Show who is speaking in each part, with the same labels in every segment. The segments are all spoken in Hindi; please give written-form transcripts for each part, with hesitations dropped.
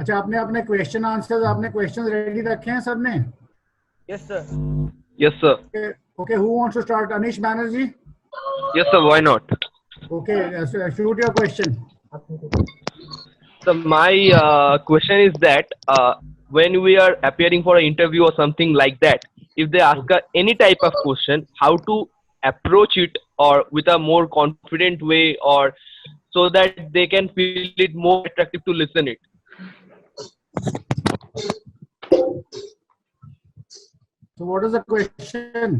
Speaker 1: अच्छा, आपने अपने क्वेश्चन आंसर्स, आपने क्वेश्चन रेडी रखे हैं सब ने?
Speaker 2: Yes, sir.
Speaker 3: Yes, sir.
Speaker 1: Okay, who wants to start? Anish Banerjee?
Speaker 3: Yes, sir. Why not?
Speaker 1: Okay, so shoot your question.
Speaker 3: So my question is that when we are appearing for an interview or something like that, if they ask any type of question, how to approach it or with a more confident way, or so that they can feel it more attractive to listen it.
Speaker 1: So what is the question?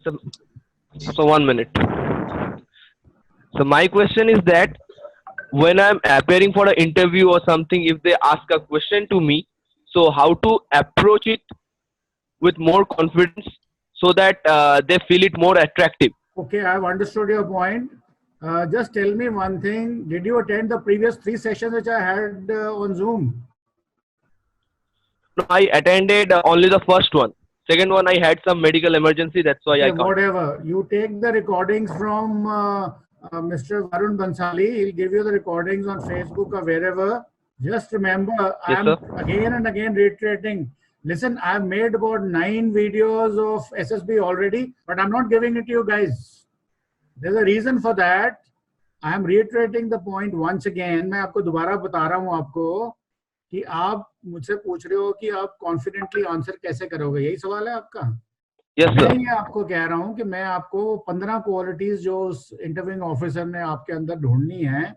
Speaker 3: So 1 minute. So my question is that when I'm appearing for an interview or something, if they ask a question to me, so how to approach it with more confidence so that they feel it more attractive.
Speaker 1: Okay, I've understood your point. Just tell me one thing. Did you attend the previous 3 sessions which I had on Zoom?
Speaker 3: No, I attended only the first one. Second one, I had some medical emergency. That's why
Speaker 1: Okay,
Speaker 3: I can't.
Speaker 1: whatever. You take the recordings from Mr. Varun Bansali. He'll give you the recordings on Facebook or wherever. Just remember,
Speaker 3: Yes,
Speaker 1: I'm
Speaker 3: sir.
Speaker 1: again and again reiterating. Listen, I've made about 9 videos of SSB already, but I'm not giving it to you guys. There's a reason for that. I am reiterating the point once again. मैं आपको दोबारा बता रहा हूँ आपको कि आप मुझसे पूछ रहे हो कि आप कॉन्फिडेंटली आंसर कैसे करोगे, यही सवाल है आपका?
Speaker 3: Yes,
Speaker 1: मैं
Speaker 3: sir.
Speaker 1: ये आपको कह रहा हूँ कि मैं आपको 15 क्वालिटीज जो उस इंटरव्यूइंग ऑफिसर ने आपके अंदर ढूंढनी है,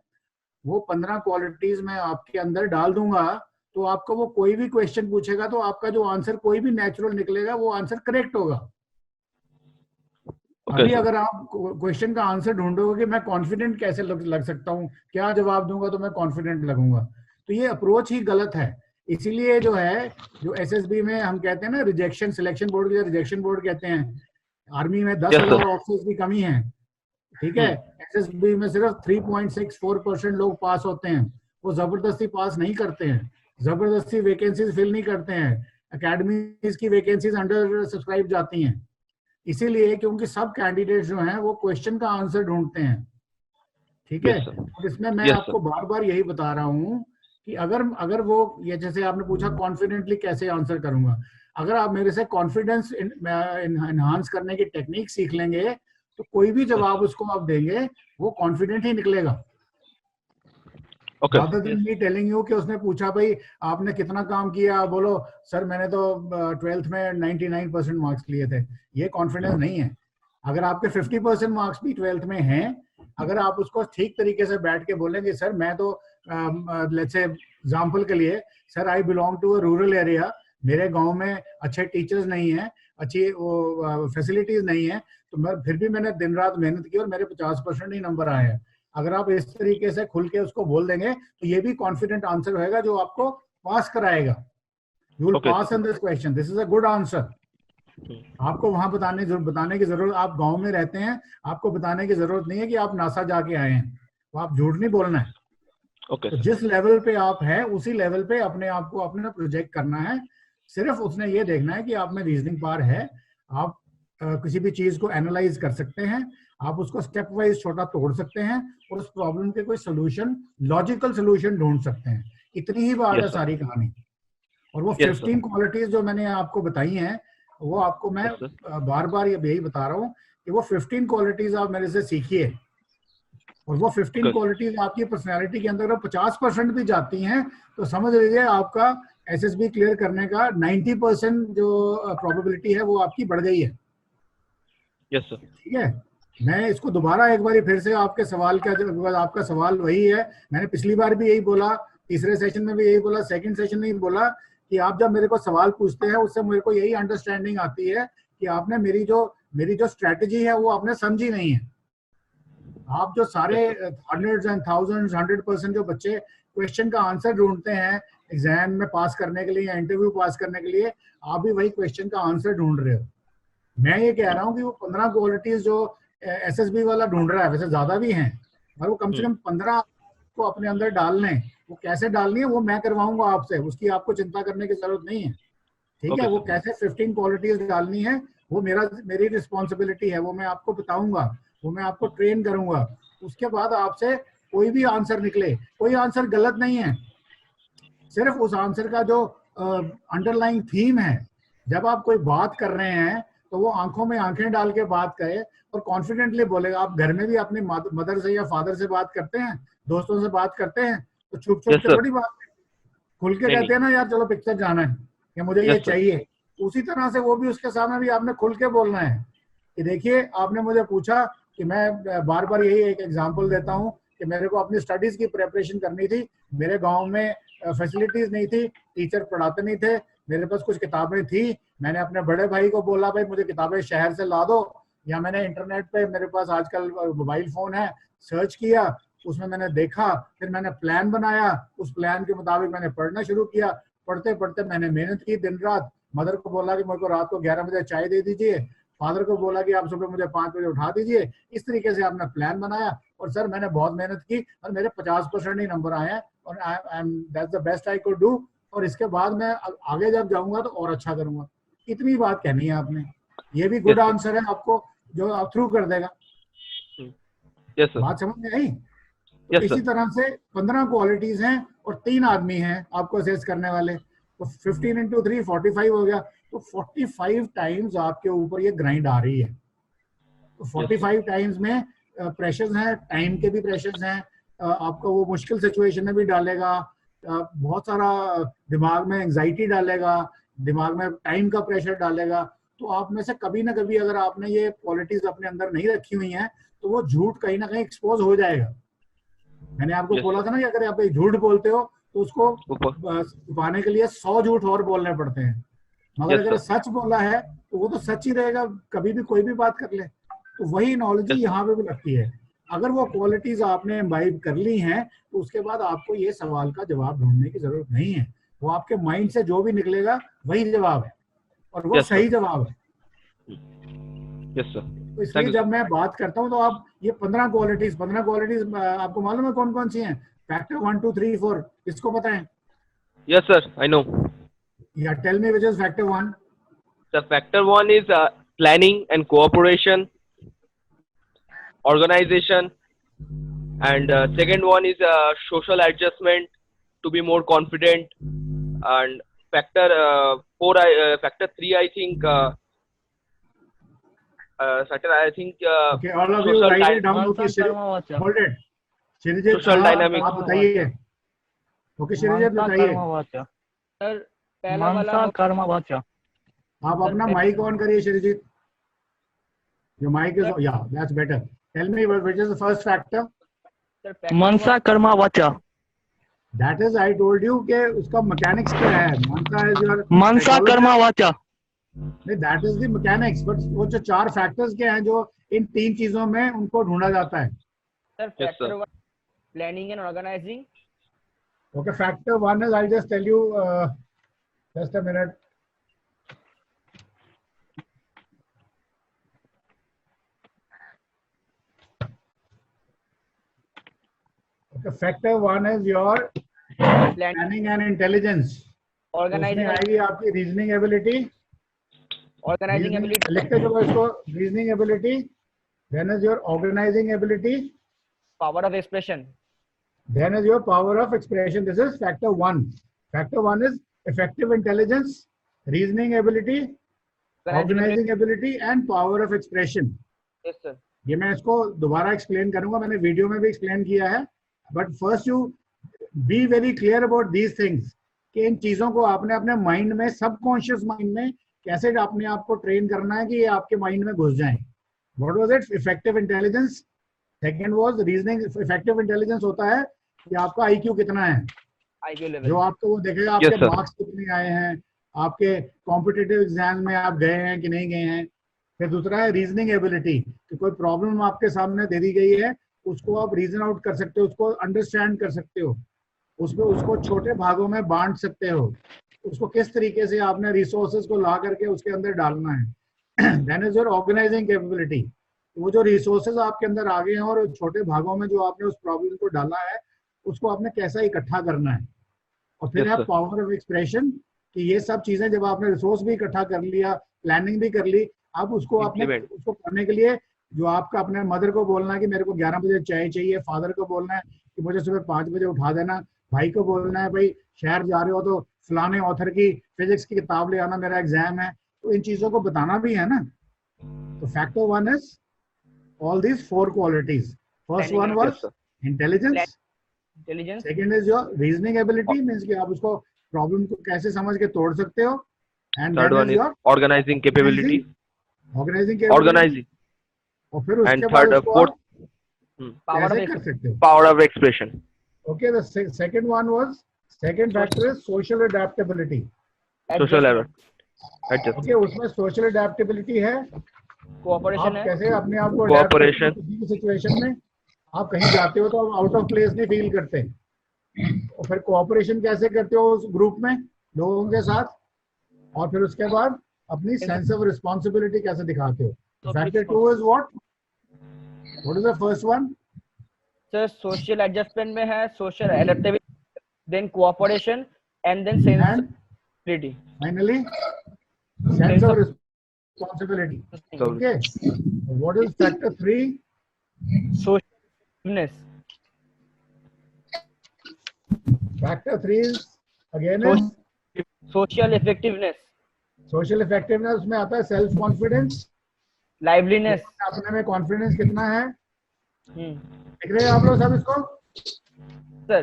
Speaker 1: वो 15 क्वालिटीज मैं आपके अंदर डाल दूंगा, तो आपको वो कोई भी क्वेश्चन पूछेगा तो आपका जो आंसर कोई भी नेचुरल निकलेगा वो आंसर करेक्ट होगा।
Speaker 3: Okay,
Speaker 1: अभी
Speaker 3: sir.
Speaker 1: अगर आप क्वेश्चन का आंसर ढूंढोगे कि मैं कॉन्फिडेंट कैसे लग सकता हूँ, क्या जवाब दूंगा तो मैं कॉन्फिडेंट लगूंगा, तो ये अप्रोच ही गलत है। इसीलिए जो है, जो एसएसबी में हम कहते हैं ना रिजेक्शन, सिलेक्शन बोर्ड के रिजेक्शन बोर्ड कहते हैं, आर्मी में 10,000 ऑफिसर्स की कमी है, ठीक है, एसएसबी में सिर्फ 3.64% लोग पास होते हैं। वो जबरदस्ती पास नहीं करते हैं, जबरदस्ती वैकेंसीज फिल नहीं करते हैं, एकेडमीज की वैकेंसीज अंडर सब्सक्राइब जाती हैं, इसीलिए क्योंकि सब कैंडिडेट जो हैं वो क्वेश्चन का आंसर ढूंढते हैं, ठीक है। और इसमें मैं आपको बार बार यही बता रहा हूँ कि अगर वो, ये जैसे आपने पूछा कॉन्फिडेंटली कैसे आंसर करूंगा, अगर आप मेरे से कॉन्फिडेंस एनहांस करने की टेक्निक सीख लेंगे तो कोई भी जवाब उसको आप देंगे वो कॉन्फिडेंट ही निकलेगा। rather than me telling you कि उसने पूछा भाई आपने कितना काम किया, बोलो सर मैंने तो 12th में 99% मार्क्स लिए थे, ये कॉन्फिडेंस नहीं है। अगर आपके 50% मार्क्स भी 12th में हैं, अगर आप उसको ठीक तरीके से बैठ के बोलेंगे सर मैं तो लेट्स से एग्जांपल के लिए, sir I belong to a rural area, मेरे गांव में अच्छे टीचर्स नहीं हैं, अच्छी वो फैसिलिटीज नहीं है, तो मैं फिर भी मैंने दिन रात मेहनत की और मेरे 50% ही नंबर आए हैं। अगर आप इस तरीके से खुल के उसको बोल देंगे तो ये भी कॉन्फिडेंट आंसर होगा जो आपको पास कराएगा। You will pass in this question, this is a good answer. आपको वहां बताने की जरूरत, आप गांव में रहते हैं, आपको बताने की जरूरत नहीं है कि आप नासा जाके आए हैं, तो आप झूठ नहीं बोलना है। तो जिस लेवल पे आप हैं उसी लेवल पे अपने आप को अपना प्रोजेक्ट करना है। सिर्फ उसने ये देखना है कि आप में रीजनिंग पावर है, आप किसी भी चीज को एनालाइज कर सकते हैं, आप उसको स्टेप वाइज छोटा तोड़ सकते हैं और उस प्रॉब्लम के कोई सोल्यूशन, लॉजिकल सोल्यूशन ढूंढ सकते हैं। इतनी ही बात है सारी कहानी। और वो 15 क्वालिटीज जो मैंने आपको बताई हैं, वो आपको मैं बार बार यही बता रहा हूँ कि वो 15 क्वालिटीज आप मेरे से सीखिए, और वो 15 क्वालिटीज आपकी पर्सनैलिटी के अंदर 50% भी जाती हैं तो समझ लीजिए आपका एसएसबी क्लियर करने का 90% जो प्रोबेबिलिटी है वो आपकी बढ़ गई है।
Speaker 3: Yes sir.
Speaker 1: ठीक है, मैं इसको दोबारा एक बार फिर से आपके सवाल का, आपका सवाल वही है, मैंने पिछली बार भी यही बोला, तीसरे सेशन में भी यही बोला, सेकंड सेशन में भी बोला कि आप जब मेरे को सवाल पूछते हैं उससे मेरे को यही अंडरस्टैंडिंग आती है कि आपने मेरी जो स्ट्रेटेजी है वो आपने समझी नहीं है। आप जो सारे हंड्रेड्स एंड थाउजेंड्स 100% जो बच्चे क्वेश्चन का आंसर ढूंढते हैं एग्जाम में पास करने के लिए या इंटरव्यू पास करने के लिए, आप भी वही क्वेश्चन का आंसर ढूंढ रहे हो। मैं ये कह रहा हूँ कि वो 15 क्वालिटीज जो एसएसबी वाला ढूंढ रहा है, वैसे ज्यादा भी हैं, और वो कम से कम 15 को अपने अंदर डालने, वो कैसे डालनी है वो मैं करवाऊंगा आपसे, उसकी आपको चिंता करने की जरूरत नहीं है। ठीक है, वो कैसे 15 क्वालिटीज डालनी है वो मेरी रिस्पॉन्सिबिलिटी है, वो मैं आपको बताऊंगा, वो मैं आपको ट्रेन करूंगा। उसके बाद आपसे कोई भी आंसर निकले, कोई आंसर गलत नहीं है, सिर्फ उस आंसर का जो अंडरलाइंग थीम है, जब आप कोई बात कर रहे हैं तो वो आंखों में आंखें डाल के बात करे और कॉन्फिडेंटली बोलेगा। आप घर में भी अपनी मदर से या फादर से बात करते हैं, दोस्तों से बात करते हैं, तो छुप छुप
Speaker 3: यस
Speaker 1: के
Speaker 3: सर।
Speaker 1: थोड़ी बात, खुल के
Speaker 3: नहीं
Speaker 1: कहते हैं ना यार चलो पिक्चर जाना है या मुझे ये
Speaker 3: यस सर।
Speaker 1: चाहिए। उसी तरह से वो भी उसके सामने भी आपने खुल के बोलना है कि देखिए आपने मुझे पूछा कि मैं बार बार यही एक एग्जांपल देता हूँ कि मेरे को अपनी स्टडीज की प्रिपरेशन करनी थी, मेरे गांव में फैसिलिटीज नहीं थी, टीचर पढ़ाते नहीं थे, मेरे पास कुछ किताबें थी, मैंने अपने बड़े भाई को बोला भाई मुझे किताबें शहर से ला दो, या मैंने इंटरनेट पे, मेरे पास आजकल मोबाइल फोन है, सर्च किया, उसमें मैंने देखा, फिर मैंने प्लान बनाया, उस प्लान के मुताबिक मैंने पढ़ना शुरू किया, पढ़ते पढ़ते मैंने मेहनत की दिन रात। मदर को बोला कि मेरे को रात को 11 बजे चाय दे दीजिए, फादर को बोला कि आप सुबह मुझे 5 बजे उठा दीजिए। इस तरीके से आपने प्लान बनाया और सर मैंने बहुत मेहनत की और मेरे 50% ही नंबर आए हैं और that's the best I could do, और इसके बाद मैं आगे जब जाऊंगा तो और अच्छा करूंगा। इतनी बात कहनी है आपने, ये भी गुड आंसर है आपको जो आप थ्रू कर देगा।
Speaker 3: Yes sir.
Speaker 1: बात समझ में आई? तो
Speaker 3: यस
Speaker 1: इसी
Speaker 3: सर।
Speaker 1: तरह से 15 क्वालिटीज हैं और 3 आदमी हैं आपको असेस करने वाले, तो 15 into 3 45 हो गया। तो 45 टाइम्स आपके ऊपर ये ग्राइंड आ रही है। तो 45 टाइम्स में प्रेशर्स हैं, टाइम के भी प्रेशर्स हैं, आपको वो मुश्किल सिचुएशन में भी डालेगा, बहुत सारा दिमाग में एंजाइटी डालेगा, दिमाग में टाइम का प्रेशर डालेगा। तो आप में से कभी ना कभी अगर आपने ये क्वालिटीज अपने अंदर नहीं रखी हुई हैं तो वो झूठ कहीं ना कहीं एक्सपोज हो जाएगा। मैंने आपको
Speaker 3: Yes,
Speaker 1: बोला
Speaker 3: sir.
Speaker 1: था ना कि अगर आप एक झूठ बोलते हो तो उसको
Speaker 3: ऊपर।
Speaker 1: छुपाने के लिए 100 झूठ और बोलने पड़ते हैं, मगर
Speaker 3: Yes,
Speaker 1: अगर
Speaker 3: sir.
Speaker 1: सच बोला है तो वो तो सच ही रहेगा, कभी भी कोई भी बात कर ले। तो वही नॉलेज
Speaker 3: Yes, sir.
Speaker 1: यहाँ पे भी लगती है। अगर वो क्वालिटीज आपने इम्बाइब कर ली हैं तो उसके बाद आपको ये सवाल का जवाब ढूंढने की जरूरत नहीं है, वो आपके माइंड से जो भी निकलेगा वही जवाब है और वो
Speaker 3: Yes, sir.
Speaker 1: सही जवाब है।
Speaker 3: Yes, sir.
Speaker 1: तो
Speaker 3: Thank
Speaker 1: इसलिए
Speaker 3: you,
Speaker 1: जब
Speaker 3: sir.
Speaker 1: मैं बात करता हूँ तो आप ये 15 क्वालिटीज आपको मालूम है कौन कौन सी हैं? फैक्टर 1 2 3 4 इसको बताएं
Speaker 3: Yes, sir. I know.
Speaker 1: या tell me which is factor 1।
Speaker 3: The factor one is planning and cooperation, organization, and second one is social adjustment to be more confident, and factor factor three I think factor I think
Speaker 1: okay all of you
Speaker 3: social
Speaker 1: write it down. Okay hold it Sreejith
Speaker 3: social
Speaker 1: साहब
Speaker 3: dynamics.
Speaker 1: आप बताइए। ओके श्रीजीत बताइए,
Speaker 2: सर पहला वाला
Speaker 4: कर्मवाचा।
Speaker 1: आप अपना माइक ऑन करिए Sreejith, your mike is yeah that's better. Tell me which is the first factor?
Speaker 2: Sir
Speaker 4: मनसा कर्मवाचा।
Speaker 1: That is I told you कि उसका मैकेनिक्स क्या है। मनसा इज योर
Speaker 4: मनसा कर्मवाचा।
Speaker 1: नहीं, that is the mechanics, but वो जो 4 फैक्टर्स क्या हैं जो इन 3 चीजों में उनको ढूंढा जाता है?
Speaker 2: Sir factor one planning and organizing.
Speaker 1: Okay, factor 1 is, I'll just tell you, just a minute. Okay, factor 1 is your planning and intelligence.
Speaker 2: Organizing
Speaker 1: उसमें आएगी आपकी रीजनिंग एबिलिटी।
Speaker 2: Organising ability.
Speaker 1: लिखते चलो इसको, reasoning ability, then is your organizing ability,
Speaker 2: power of expression.
Speaker 1: then is your power of expression. This is factor 1. Factor 1 is effective intelligence, reasoning ability, organizing ability and power of expression.
Speaker 2: Yes sir.
Speaker 1: ये मैं इसको दोबारा एक्सप्लेन करूंगा, मैंने वीडियो में भी एक्सप्लेन किया है, but first you be very clear about these things कि इन चीजों को आपने अपने माइंड में, सबकॉन्शियस माइंड में कैसे अपने आप को ट्रेन करना है कि ये आपके माइंड में घुस जाए। What was it? Effective intelligence. Second was reasoning. Effective intelligence होता है कि आपका आईक्यू कितना है,
Speaker 2: आईक्यू लेवल।
Speaker 1: जो आपको वो देखेगा आपके मार्क्स कितने आए हैं, आपके कॉम्पिटिटिव एग्जाम में आप गए हैं कि नहीं गए हैं। फिर दूसरा है रीजनिंग एबिलिटी, कि कोई प्रॉब्लम आपके सामने दे दी गई है, उसको आप रीजन आउट कर सकते हो, उसको अंडरस्टैंड कर सकते हो, उसको छोटे भागों में बांट सकते हो, उसको किस तरीके से आपने रिसोर्सेज को ला करके उसके अंदर डालना है। Then is your organizing capability, वो जो रिसोर्सेज आपके अंदर आ गए हैं और छोटे भागों में जो आपने उस प्रॉब्लम को डाला है उसको आपने कैसा इकट्ठा करना है। और फिर है पावर ऑफ एक्सप्रेशन, कि ये सब चीजें जब आपने रिसोर्स भी इकट्ठा कर लिया, प्लानिंग भी कर ली, अब उसको आपने उसको करने के लिए जो आपका अपने मदर को बोलना है कि मेरे को 11 बजे चाय चाहिए, फादर को बोलना है कि मुझे सुबह 5 बजे उठा देना, भाई को बोलना है भाई शहर जा रहे हो तो फलाने ऑथर की फिजिक्स की किताब ले आना, मेरा एग्जाम है, तो इन चीजों को बताना भी है ना। तो factor one is all these four qualities. First
Speaker 2: Planning
Speaker 1: one
Speaker 2: and-
Speaker 1: was
Speaker 3: Yes, sir.
Speaker 1: intelligence.
Speaker 2: Intelligence.
Speaker 1: Second is your reasoning ability, means कि आप उसको प्रॉब्लम को कैसे समझ के तोड़ सकते हो. And
Speaker 3: Third
Speaker 1: then
Speaker 3: one
Speaker 1: is
Speaker 3: is
Speaker 1: your
Speaker 3: organizing capability.
Speaker 1: organizing capability.
Speaker 3: Organizing.
Speaker 1: और फिर
Speaker 3: And
Speaker 1: उसके बाद
Speaker 3: third,
Speaker 1: उसको
Speaker 3: fourth,
Speaker 1: आप
Speaker 2: Power
Speaker 1: कैसे
Speaker 2: of
Speaker 1: कर सकते हो.
Speaker 3: power of expression.
Speaker 1: Okay, the second one was, second factor is social adaptability.
Speaker 3: Social
Speaker 2: adjustment,
Speaker 3: error. Adjustment.
Speaker 1: Okay, उसमें social adaptability है.
Speaker 2: cooperation
Speaker 1: आप
Speaker 2: है,
Speaker 1: कैसे अपने आप को adapt करते हो
Speaker 3: Cooperation.
Speaker 1: किसी भी सिचुएशन में. आप कहीं जाते हो तो आप आउट ऑफ प्लेस नहीं फील करते. और फिर कोऑपरेशन कैसे करते हो उस ग्रुप में लोगों के साथ. और फिर उसके बाद अपनी सेंस ऑफ रिस्पॉन्सिबिलिटी कैसे दिखाते हो. Factor 2 is what is the first one.
Speaker 2: Sir social adjustment में है, social adaptability, then cooperation and then
Speaker 1: and
Speaker 2: sensibility.
Speaker 1: Finally sense of responsibility. Okay, what is factor 3.
Speaker 2: Socialness.
Speaker 1: Factor 3 is again is
Speaker 2: social effectiveness,
Speaker 1: social effectiveness. में आता है सेल्फ कॉन्फिडेंस.
Speaker 2: लाइवलीनेस.
Speaker 1: अपने में कॉन्फिडेंस कितना है.
Speaker 2: सर
Speaker 1: देख रहे हैं आप लोग सब इसको.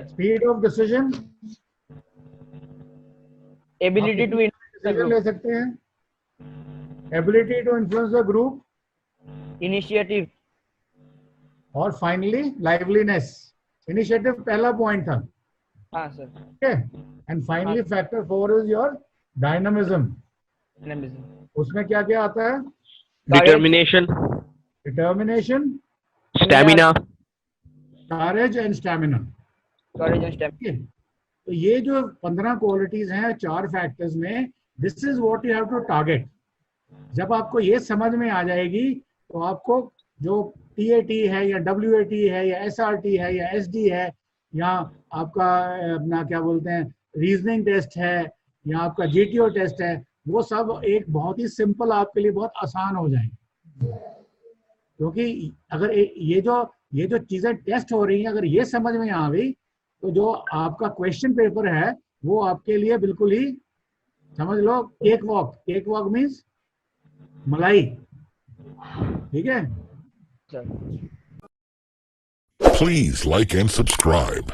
Speaker 1: Speed of decision,
Speaker 2: ability to
Speaker 1: decision ले सकते हैं. Ability to influence the group.
Speaker 2: Initiative.
Speaker 1: और फाइनली लाइवलीनेस. इनिशिएटिव पहला पॉइंट था.
Speaker 2: हाँ sir.
Speaker 1: Okay, and finally factor 4 is your dynamism. उसमें क्या क्या आता है.
Speaker 3: Determination.
Speaker 1: Determination,
Speaker 3: Stamina.
Speaker 1: Courage and stamina.
Speaker 2: Courage and stamina.
Speaker 1: तो ये जो 15 क्वालिटीज हैं 4 फैक्टर्स में, this is what you have to target. जब आपको ये समझ में आ जाएगी तो आपको जो TAT है या WAT है या SRT है या SD है या आपका अपना क्या बोलते हैं रीजनिंग टेस्ट है या आपका GTO टेस्ट है, वो सब एक बहुत ही सिंपल आपके लिए बहुत आसान हो जाएंगे. क्योंकि अगर ये जो चीजें टेस्ट हो रही हैं अगर ये समझ में आ गई तो जो आपका क्वेश्चन पेपर है वो आपके लिए बिल्कुल ही समझ लो cake walk. Cake walk means मलाई. ठीक है.
Speaker 2: Sir.
Speaker 5: Please like and subscribe.